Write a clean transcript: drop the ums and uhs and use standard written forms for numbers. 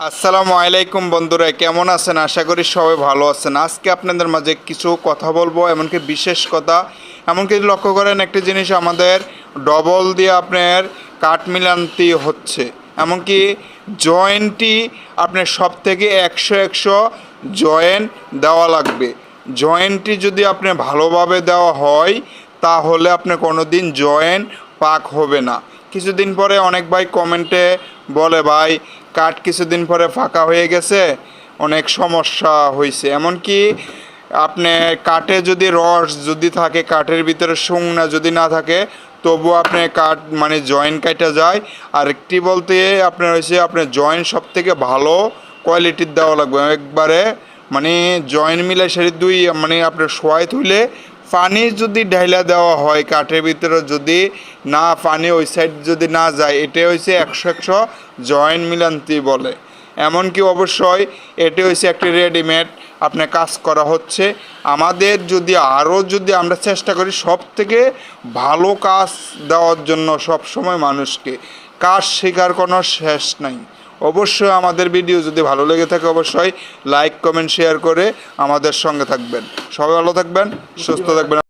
আসসালামু আলাইকুম বন্ধুরা, কেমন আছেন? আশা করি সবাই ভালো আছেন। আজকে আপনাদের মাঝে কিছু কথা বলবো, এমনকি বিশেষ কথা। এমনকি লক্ষ্য করেন একটা জিনিস, আমাদের ডবল দিয়ে আপনার কাঠ মিলান্তি হচ্ছে। এমনকি জয়েন্টটি আপনার সব থেকে একশো জয়েন্ট দেওয়া লাগবে। জয়েন্টটি যদি আপনার ভালোভাবে দেওয়া হয় তাহলে আপনার কোনো দিন জয়েন্ট পাক হবে না। কিছুদিন পরে অনেক ভাই কমেন্টে বলে, ভাই কাঠ কিছুদিন পরে ফাঁকা হয়ে গেছে, অনেক সমস্যা হয়েছে। এমনকি আপনি কাঠে যদি রস যদি থাকে, কাঠের ভিতরে শুকনা যদি না থাকে, তবু আপনার কাঠ মানে জয়েন্ট কাটা যায়। আর একটি বলতে আপনার হয়েছে, আপনার জয়েন্ট সব থেকে ভালো কোয়ালিটির দেওয়া লাগবে একবারে, মানে জয়েন্ট মিলে সেটি দুই মানে আপনার শোয়াই তুলে পানি যদি ঢাইলা দেওয়া হয় কাঠের ভিতরে, যদি না পানি ওই সাইড যদি না যায়, এটা হয়েছে একশো জয়েন্ট মিলান্তি বলে। এমনকি অবশ্যই এটি হয়েছে একটি রেডিমেড আপনার কাজ করা হচ্ছে। আমাদের যদি আরও যদি আমরা চেষ্টা করি সব থেকে ভালো কাজ দেওয়ার জন্য, সব সময় মানুষকে কাজ শেখার কোনো শেষ নাই। অবশ্যই আমাদের ভিডিও যদি ভালো লেগে থাকে অবশ্যই লাইক কমেন্ট শেয়ার করে আমাদের সঙ্গে থাকবেন। সবাই ভালো থাকবেন, সুস্থ থাকবেন।